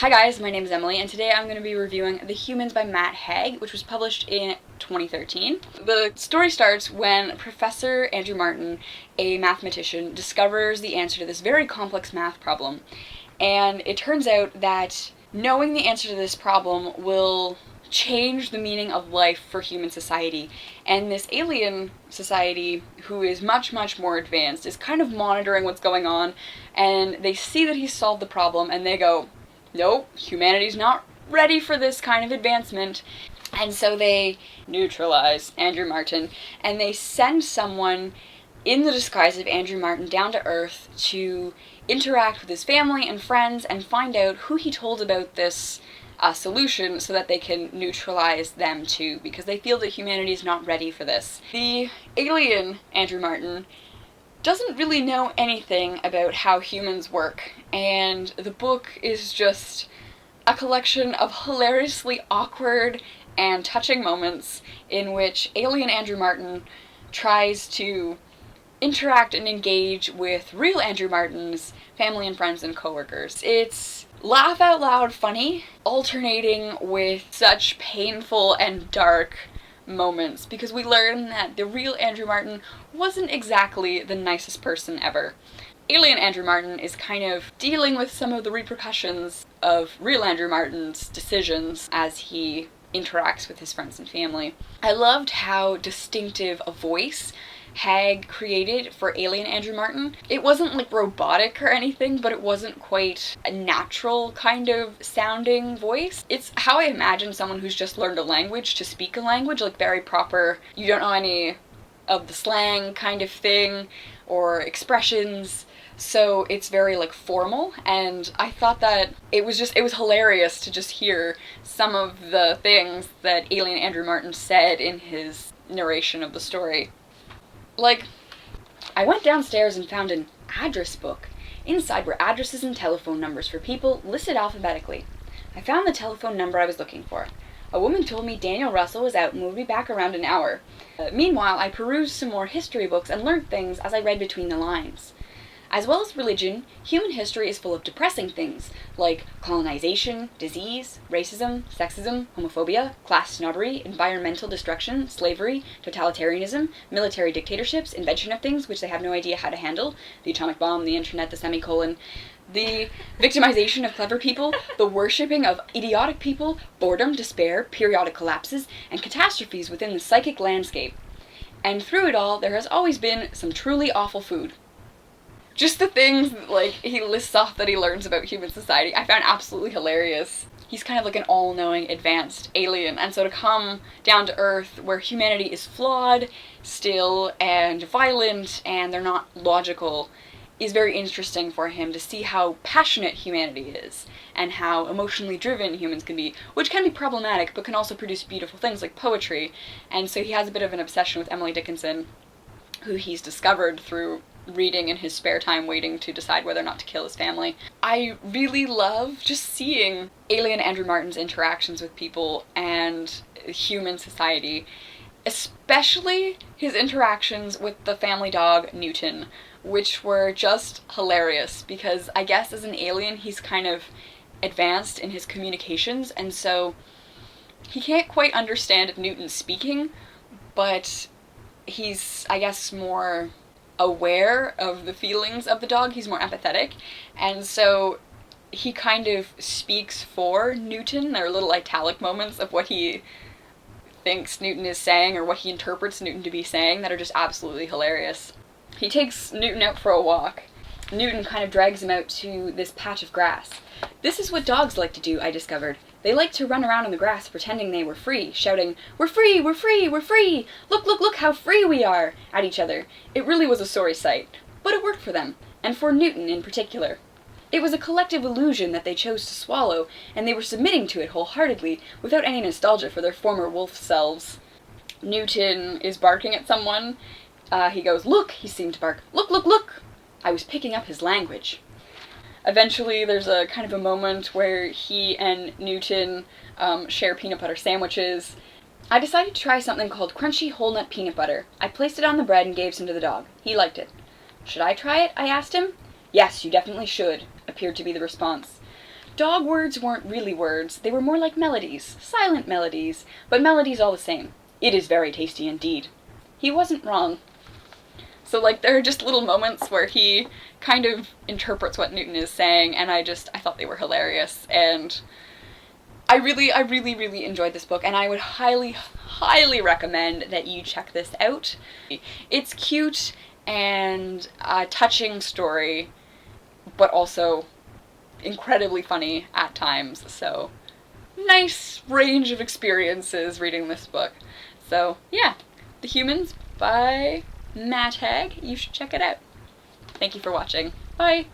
Hi guys, my name is Emily, and today I'm going to be reviewing The Humans by Matt Haig, which was published in 2013. The story starts when Professor Andrew Martin, a mathematician, discovers the answer to this very complex math problem. And it turns out that knowing the answer to this problem will change the meaning of life for human society. And this alien society, who is much, much more advanced, is kind of monitoring what's going on, and they see that he's solved the problem, and they go, nope, humanity's not ready for this kind of advancement. And so they neutralize Andrew Martin, and they send someone in the disguise of Andrew Martin down to Earth to interact with his family and friends and find out who he told about this solution so that they can neutralize them too, because they feel that humanity is not ready for this. The alien Andrew Martin doesn't really know anything about how humans work, and the book is just a collection of hilariously awkward and touching moments in which alien Andrew Martin tries to interact and engage with real Andrew Martin's family and friends and coworkers. It's laugh out loud funny, alternating with such painful and dark moments, because we learn that the real Andrew Martin wasn't exactly the nicest person ever. Alien Andrew Martin is kind of dealing with some of the repercussions of real Andrew Martin's decisions as he interacts with his friends and family. I loved how distinctive a voice Haig created for alien Andrew Martin. It wasn't like robotic or anything, but it wasn't quite a natural kind of sounding voice. It's how I imagine someone who's just learned a language to speak a language, like very proper, you don't know any of the slang kind of thing or expressions. So it's very like formal, and I thought that it was hilarious to just hear some of the things that alien Andrew Martin said in his narration of the story. Like, I went downstairs and found an address book. Inside were addresses and telephone numbers for people listed alphabetically. I found the telephone number I was looking for. A woman told me Daniel Russell was out and would be back around an hour. Meanwhile, I perused some more history books and learned things as I read between the lines. As well as religion, human history is full of depressing things, like colonization, disease, racism, sexism, homophobia, class snobbery, environmental destruction, slavery, totalitarianism, military dictatorships, invention of things which they have no idea how to handle, the atomic bomb, the internet, the semicolon, the victimization of clever people, the worshipping of idiotic people, boredom, despair, periodic collapses, and catastrophes within the psychic landscape. And through it all, there has always been some truly awful food. Just the things, like, he lists off that he learns about human society, I found absolutely hilarious. He's kind of like an all-knowing, advanced alien, and so to come down to Earth, where humanity is flawed, still, and violent, and they're not logical, is very interesting for him to see how passionate humanity is, and how emotionally driven humans can be, which can be problematic, but can also produce beautiful things like poetry. And so he has a bit of an obsession with Emily Dickinson, who he's discovered through reading in his spare time, waiting to decide whether or not to kill his family. I really love just seeing alien Andrew Martin's interactions with people and human society, especially his interactions with the family dog Newton, which were just hilarious, because I guess as an alien he's kind of advanced in his communications, and so he can't quite understand Newton speaking, but he's, I guess, more aware of the feelings of the dog. He's more empathetic, and so he kind of speaks for Newton. There are little italic moments of what he thinks Newton is saying, or what he interprets Newton to be saying, that are just absolutely hilarious. He takes Newton out for a walk. Newton kind of drags him out to this patch of grass. This is what dogs like to do, I discovered. They like to run around in the grass pretending they were free, shouting, "We're free, we're free, we're free! Look, look, look how free we are!" at each other. It really was a sorry sight, but it worked for them, and for Newton in particular. It was a collective illusion that they chose to swallow, and they were submitting to it wholeheartedly, without any nostalgia for their former wolf selves. Newton is barking at someone. He goes, "Look," he seemed to bark, "look, look, look!" I was picking up his language. Eventually, there's a kind of a moment where he and Newton share peanut butter sandwiches. I decided to try something called crunchy whole nut peanut butter. I placed it on the bread and gave some to the dog. He liked it. "Should I try it?" I asked him. "Yes, you definitely should," appeared to be the response. Dog words weren't really words, they were more like melodies, silent melodies, but melodies all the same. It is very tasty indeed. He wasn't wrong. So, like, there are just little moments where he kind of interprets what Newton is saying, and I thought they were hilarious, and I really enjoyed this book, and I would highly recommend that you check this out. It's cute and a touching story, but also incredibly funny at times, so nice range of experiences reading this book. So yeah, The Humans by Matt Haig. You should check it out. Thank you for watching. Bye!